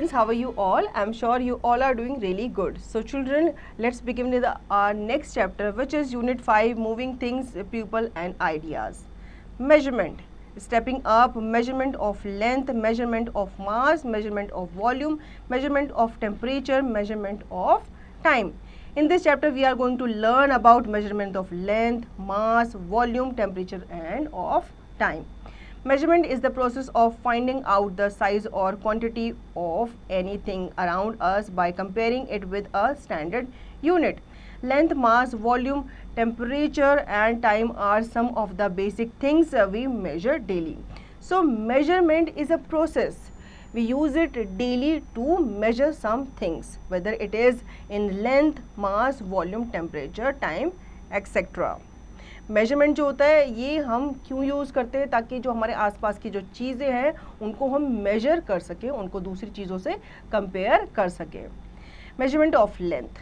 students, how are you all? I'm sure you all are doing really good. So children, let's begin with our next chapter, which is Unit 5, Moving Things, People and Ideas. Measurement. Stepping up, measurement of length, measurement of mass, measurement of volume, measurement of temperature, measurement of time. In this chapter, we are going to learn about measurement of length, mass, volume, temperature and of time. Measurement is the process of finding out the size or quantity of anything around us by comparing it with a standard unit. Length, mass, volume, temperature and time are some of the basic things we measure daily. So measurement is a process. We use it daily to measure some things, whether it is in length, mass, volume, temperature, time, etc. Measurement जो होता है ये हम क्यों use करते हैं, ताकि जो हमारे आसपास की जो चीज़ें हैं उनको हम मेजर कर सकें, उनको दूसरी चीज़ों से कंपेयर कर सकें. Measurement of length.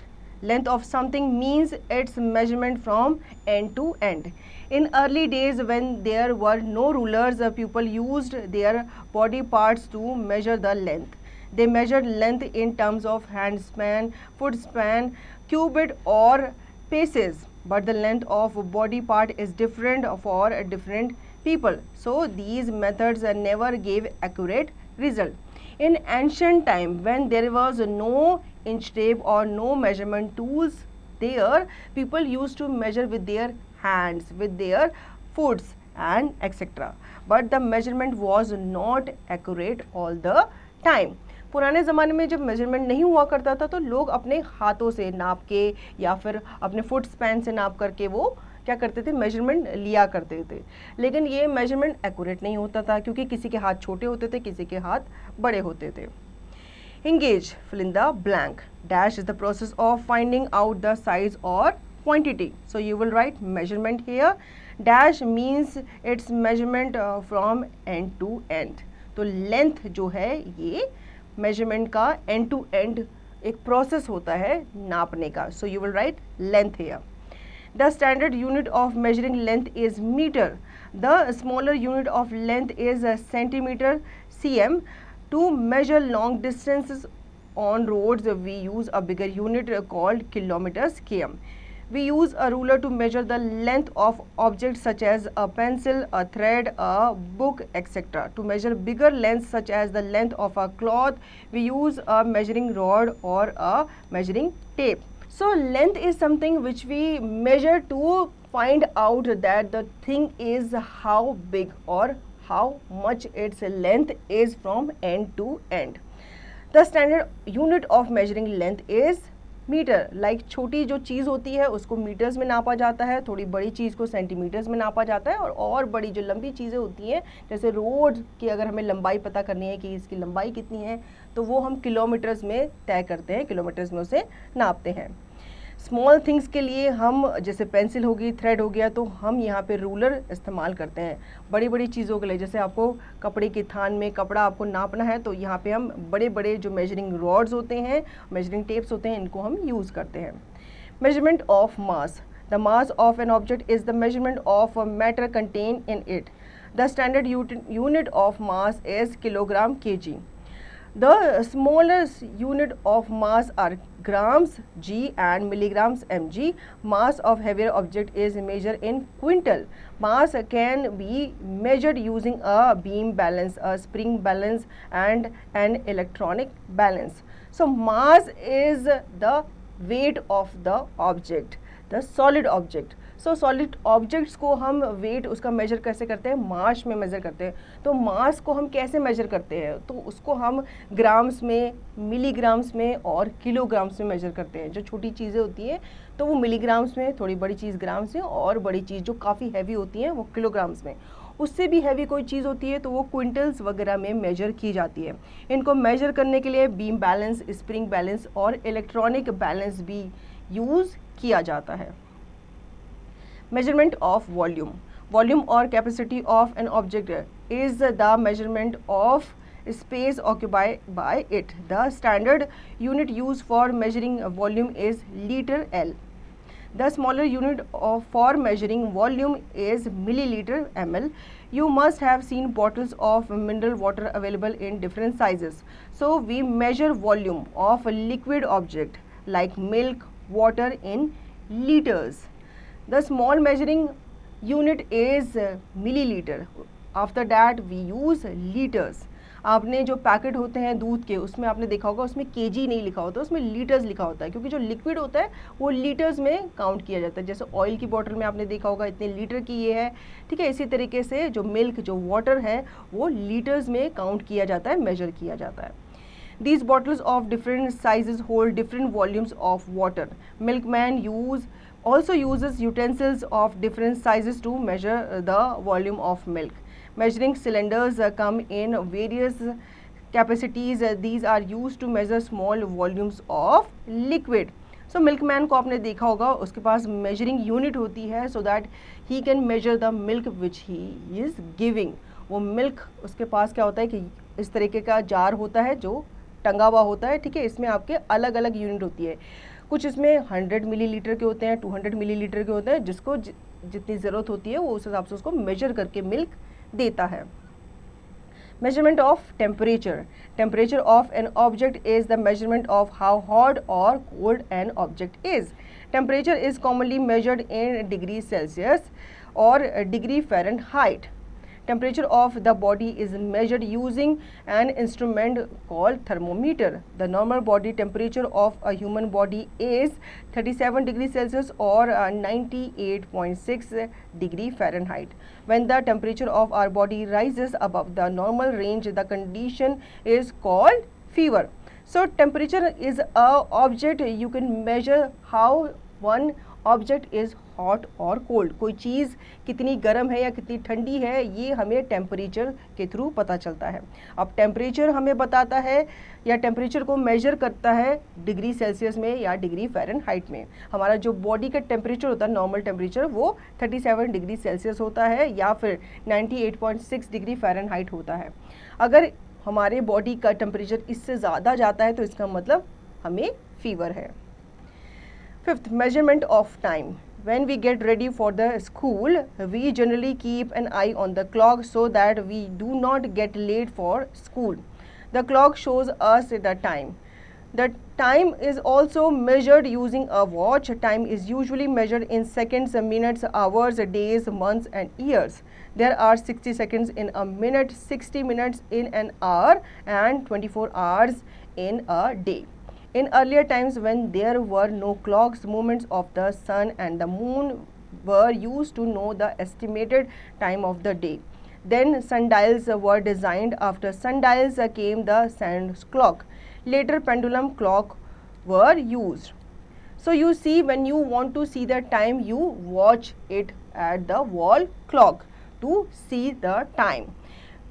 Length of something means its measurement from end to end. In early days, when there were no rulers, people used their body parts to measure the length. They measured length in terms of hand span, foot span, cubit or paces. But the length of body part is different for different people. So these methods never gave accurate result. In ancient time, when there was no inch tape or no measurement tools there, people used to measure with their hands, with their foots and etc. But the measurement was not accurate all the time. पुराने ज़माने में जब measurement नहीं हुआ करता था तो लोग अपने हाथों से नाप के या फिर अपने फुट स्पैन से नाप करके वो क्या करते थे, मेजरमेंट लिया करते थे. लेकिन ये मेजरमेंट एक्यूरेट नहीं होता था क्योंकि किसी के हाथ छोटे होते थे, किसी के हाथ बड़े होते थे. Engage, fill in the blank. Dash is the process of finding out the size or quantity. So you will write measurement here. Dash means its measurement from end to end. तो length जो है ये measurement का end to end एक process होता है नापने का. So you will write length here. The standard unit of measuring length is meter. The smaller unit of length is a centimeter, cm. To measure long distances on roads, we use a bigger unit called kilometers, km. We use a ruler to measure the length of objects such as a pencil, a thread, a book, etc. To measure bigger lengths such as the length of a cloth, we use a measuring rod or a measuring tape. So length is something which we measure to find out that the thing is how big or how much its length is from end to end. The standard unit of measuring length is metre. Like छोटी जो चीज़ होती है उसको metres में नापा जाता है, थोड़ी बड़ी चीज़ को सेंटीमीटर्स में नापा जाता है, और बड़ी जो लंबी चीज़ें होती हैं जैसे रोड की अगर हमें लंबाई पता करनी है कि इसकी लंबाई कितनी है तो वो हम किलोमीटर्स में तय करते हैं, किलोमीटर्स में उसे नापते हैं. स्मॉल थिंग्स के लिए हम जैसे पेंसिल होगी, थ्रेड हो गया, तो हम यहाँ पे रूलर इस्तेमाल करते हैं. बड़ी बड़ी चीज़ों के लिए जैसे आपको कपड़े की थान में कपड़ा आपको नापना है तो यहाँ पे हम बड़े बड़े जो मेजरिंग रॉड्स होते हैं, मेजरिंग टेप्स होते हैं, इनको हम यूज़ करते हैं. Measurement of mass. The mass of an object is the measurement of matter contain in it. The standard unit of mass is kilogram, kg. The smallest unit of mass are grams, g, and milligrams, mg. Mass of heavier object is measured in quintal. Mass can be measured using a beam balance, a spring balance, and an electronic balance. So mass is the weight of the object, the solid object. So solid objects को हम wait उसका major कैसे करते हैं, मास में major करते हैं. तो मास को हम कैसे मेजर करते हैं, तो उसको हम ग्राम्स में, मिलीग्राम्स में और किलोग्राम्स में मेजर करते हैं. जो छोटी चीज़ें होती हैं तो वो मिलीग्राम्स में, थोड़ी बड़ी चीज़ ग्राम्स में, और बड़ी चीज़ जो काफ़ी हैवी होती हैं वो किलोग्राम्स में. उससे भी हैवी कोई चीज़ होती है तो वो क्विंटल्स वगैरह में मेजर की जाती है. इनको मेजर करने के लिए बीम बैलेंस, स्प्रिंग बैलेंस और इलेक्ट्रॉनिक बैलेंस भी यूज़ किया जाता है. Measurement of volume. Volume or capacity of an object is the measurement of space occupied by it. The standard unit used for measuring volume is liter L. The smaller unit for measuring volume is milliliter ml. You must have seen bottles of mineral water available in different sizes. So we measure volume of a liquid object like milk, water in liters. The small measuring unit is milliliter. After that we use liters. आपने जो packet होते हैं दूध के, उसमें आपने देखा होगा उसमें केजी नहीं लिखा होता, उसमें लीटर्स लिखा होता है, क्योंकि जो लिक्विड होता है वो लीटर्स में काउंट किया जाता है. जैसे ऑयल की बॉटल में आपने देखा होगा इतने लीटर की ये है, ठीक है. इसी तरीके से जो मिल्क, जो वाटर है, वो लीटर्स में काउंट किया जाता है, मेजर किया जाता है. These bottles of different sizes hold different volumes of water. Milkman also uses utensils of different sizes to measure the volume of milk. Measuring cylinders come in various capacities. These are used to measure small volumes of liquid. So milkman को आपने देखा होगा, उसके पास measuring unit होती है, so that he can measure the milk which he is giving. वो milk उसके पास क्या होता है कि इस तरीके का जार होता है जो टंगा हुआ होता है, ठीक है. इसमें आपके अलग अलग यूनिट होती है. कुछ इसमें 100 मिलीलीटर के होते हैं, 200 मिलीलीटर के होते हैं. जिसको जितनी ज़रूरत होती है वो उस हिसाब से उसको मेजर करके मिल्क देता है. Measurement of temperature. Temperature of an object is the measurement of how hot or cold an object is. Temperature is commonly measured in degrees Celsius or degree Fahrenheit. Temperature of the body is measured using an instrument called thermometer. The normal body temperature of a human body is 37 degrees Celsius or 98.6 degree Fahrenheit. When the temperature of our body rises above the normal range, the condition is called fever. So temperature is a object. You can measure how one object is hot और cold. कोई चीज़ कितनी गर्म है या कितनी ठंडी है, ये हमें टेम्परेचर के थ्रू पता चलता है. अब टेम्परेचर हमें बताता है या टेम्परेचर को मेजर करता है डिग्री सेल्सियस में या डिग्री फ़ारेनहाइट में. हमारा जो बॉडी का टेम्परेचर होता है, नॉर्मल टेम्परेचर, वो 37 डिग्री सेल्सियस होता है या फिर 98.6 डिग्री फ़ारेनहाइट होता है. अगर हमारे बॉडी का टेम्परेचर इससे ज़्यादा जाता है तो इसका मतलब हमें फीवर है. Fifth, measurement of time. When we get ready for the school, we generally keep an eye on the clock so that we do not get late for school. The clock shows us the time. The time is also measured using a watch. Time is usually measured in seconds, minutes, hours, days, months, and years. There are 60 seconds in a minute, 60 minutes in an hour, and 24 hours in a day. In earlier times, when there were no clocks, movements of the sun and the moon were used to know the estimated time of the day. Then sundials were designed. After sundials came the sand clock. Later pendulum clock were used. So you see, when you want to see the time, you watch it at the wall clock to see the time.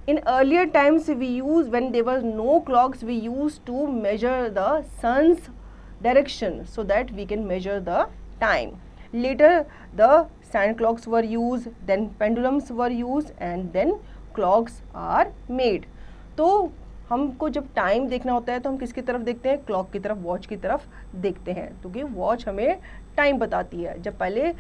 In earlier times, when there were no clocks, we used to measure the sun's direction so that we can measure the time. Later, the sand clocks were used, then pendulums were used, and then clocks are made. तो हमको जब time देखना होता है तो हम किसकी तरफ देखते हैं? क्लॉक की तरफ, वॉच की तरफ देखते हैं, क्योंकि वॉच हमें टाइम बताती है. जब पहले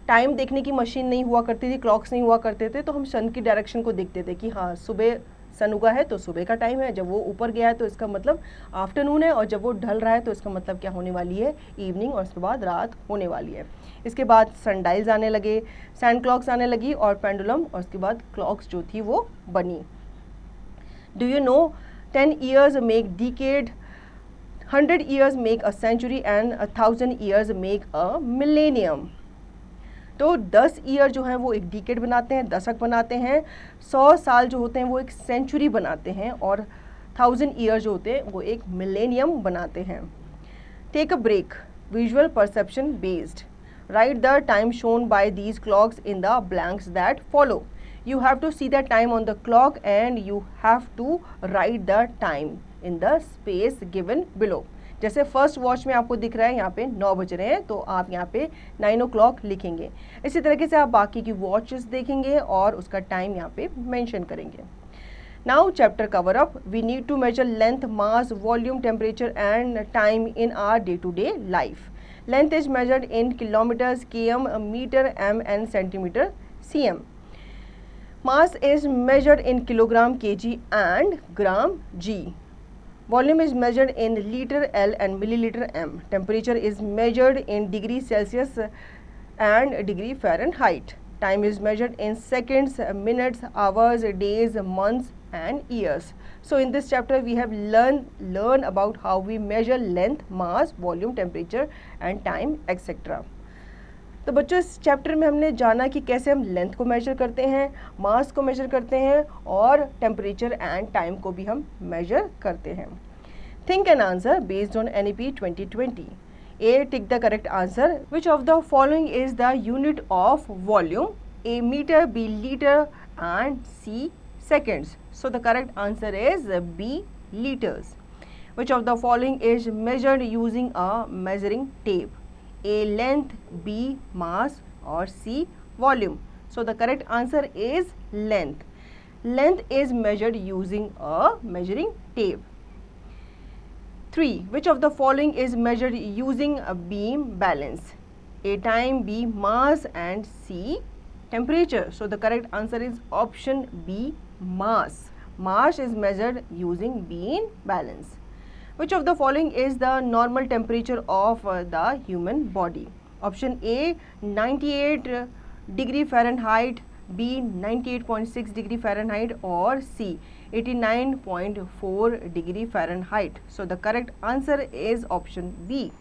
टाइम देखने की मशीन नहीं हुआ करती थी, क्लॉक्स नहीं हुआ करते थे, तो हम सन की डायरेक्शन को देखते थे कि हाँ, सुबह सन उगा है तो सुबह का टाइम है, जब वो ऊपर गया है तो इसका मतलब आफ्टरनून है, और जब वो ढल रहा है तो इसका मतलब क्या होने वाली है? इवनिंग, और उसके बाद रात होने वाली है. इसके बाद सनडाइल्स आने लगे, सैंड क्लॉक्स आने लगी और पेंडुलम, और उसके बाद क्लॉक्स जो थी वो बनी. Do you know 10 years make decade, 100 years make a century, and 1000 years make a millennium. तो 10 ईयर जो है वो एक डिकेड बनाते हैं, दशक बनाते हैं. 100 साल जो होते हैं वो एक सेंचुरी बनाते हैं, और 1000 ईयर जो होते हैं वो एक मिलेनियम बनाते हैं. Take a break. Visual perception based. Write the time shown by these clocks in the blanks that follow. You have to see the time on the clock and you have to write the time in the space given below. जैसे first watch में आपको दिख रहा है यहाँ पे 9 बज रहे हैं, तो आप यहाँ पे 9 o'clock लिखेंगे. इसी तरीके से आप बाकी की वॉचेस देखेंगे और उसका टाइम यहाँ पे मेंशन करेंगे. Now chapter cover up. We need to measure length, mass, volume, temperature and time in our day-to-day life. Length is measured in kilometers, km, meter, m and centimeter, cm. Mass is measured in kilogram, kg and gram, g. Volume is measured in liter, L and milliliter, M. Temperature is measured in degree Celsius and degree Fahrenheit. Time is measured in seconds, minutes, hours, days, months and years. So in this chapter we have learn about how we measure length, mass, volume, temperature and time etc. तो बच्चों इस chapter में हमने जाना कि कैसे हम length को मेजर करते हैं, मास को मेजर करते हैं और टेम्परेचर एंड टाइम को भी हम मेजर करते हैं. Think an answer based on NEP 2020. A. Tick the correct answer. Which of the following is the unit of volume? A. Meter, B. Liter and C. Seconds. So the correct answer is B. Liters. Which of the following is measured using a measuring tape? A. Length, B. Mass or C. Volume. So the correct answer is length. Length is measured using a measuring tape. 3. Which of the following is measured using a beam balance? A. Time, B. Mass and C. Temperature. So the correct answer is option B. Mass. Mass is measured using beam balance. Which of the following is the normal temperature of the human body? Option A. 98 degree Fahrenheit, B. 98.6 degree Fahrenheit or C. 89.4 degree Fahrenheit. So the correct answer is option B.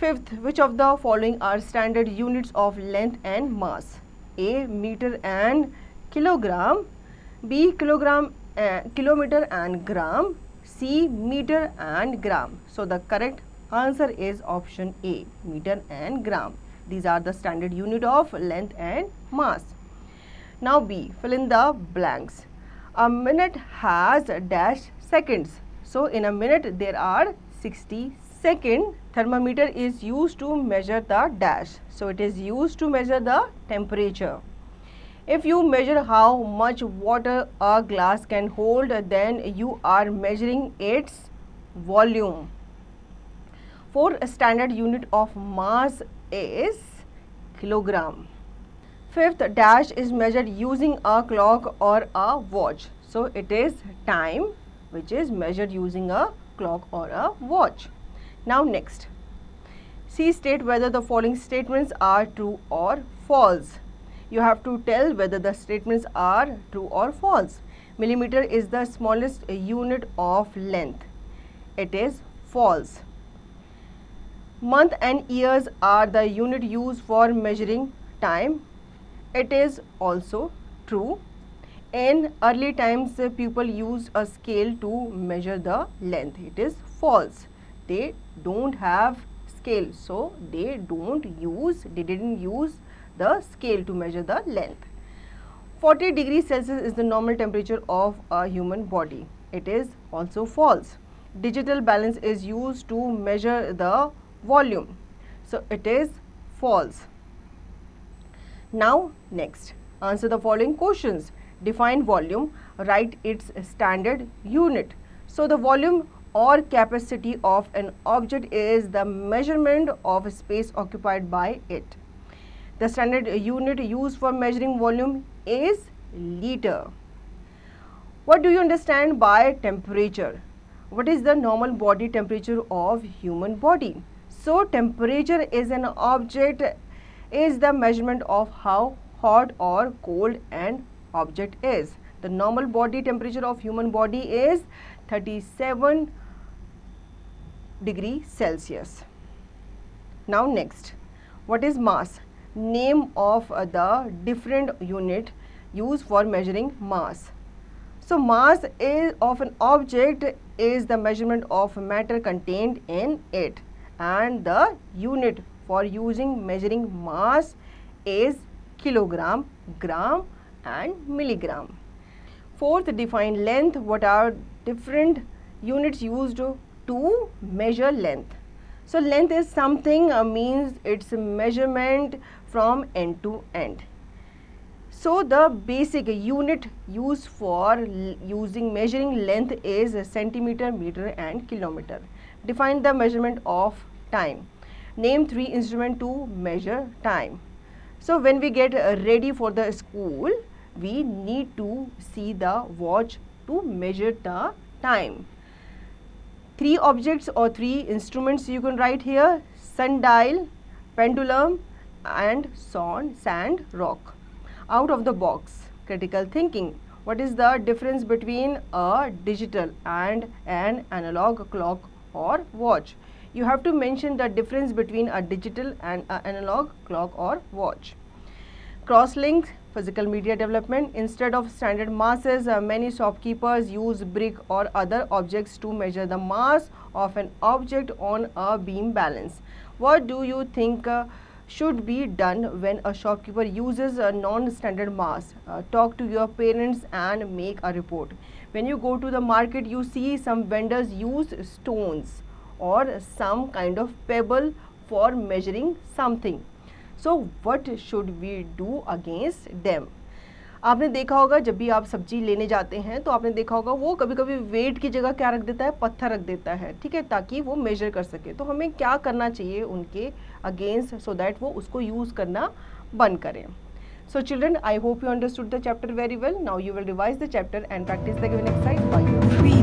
5th, which of the following are standard units of length and mass? A. Meter and kilogram, B. Kilogram, kilometer and gram, C. Meter and gram. So the correct answer is option A. Meter and gram. These are the standard unit of length and mass. Now B. Fill in the blanks. A minute has dash seconds. So in a minute there are 60 seconds. Thermometer is used to measure the dash. So it is used to measure the temperature. If you measure how much water a glass can hold, then you are measuring its volume. 4. Standard unit of mass is kilogram. 5th, dash is measured using a clock or a watch. So it is time which is measured using a clock or a watch. Now next, C. State whether the following statements are true or false. You have to tell whether the statements are true or false. Millimeter is the smallest unit of length. It is false. Month and years are the unit used for measuring time. It is also true. In early times, people used a scale to measure the length. It is false. They don't have scale, so they didn't use the scale to measure the length. 40 degrees Celsius is the normal temperature of a human body. It is also false. Digital balance is used to measure the volume. So it is false. Now next, answer the following questions. Define volume, write its standard unit. So the volume or capacity of an object is the measurement of space occupied by it. The standard unit used for measuring volume is liter. What do you understand by temperature? What is the normal body temperature of human body? So temperature is an object, is the measurement of how hot or cold an object is. The normal body temperature of human body is 37 degree Celsius. Now next, what is mass? Name of the different unit used for measuring mass. So mass is of an object is the measurement of matter contained in it, and the unit for measuring mass is kilogram, gram and milligram. 4th, define length. What are different units used to measure length? So length is something means it's a measurement from end to end. So the basic unit used for measuring length is centimeter, meter and kilometer. Define the measurement of time. Name 3 instruments to measure time. So when we get ready for the school, we need to see the watch to measure the time. 3 objects or 3 instruments you can write here: sundial, pendulum and sand rock. Out of the box, critical thinking. What is the difference between a digital and an analog clock or watch? You have to mention the difference between a digital and an analog clock or watch. Cross-link, physical media development. Instead of standard masses, many shopkeepers use brick or other objects to measure the mass of an object on a beam balance. What do you think should be done when a shopkeeper uses a non-standard mass? Talk to your parents and make a report. When you go to the market, you see some vendors use stones or some kind of pebble for measuring something. So what should we do against them? आपने देखा होगा जब भी आप सब्जी लेने जाते हैं तो आपने देखा होगा वो कभी कभी वेट की जगह क्या रख देता है, पत्थर रख देता है, ठीक है, ताकि वो मेजर कर सके. तो हमें क्या करना चाहिए उनके अगेंस्ट, सो दैट वो उसको यूज़ करना बंद करें. So children, I hope you understood the chapter very well. Now you will revise the chapter and practice the given exercise by yourself.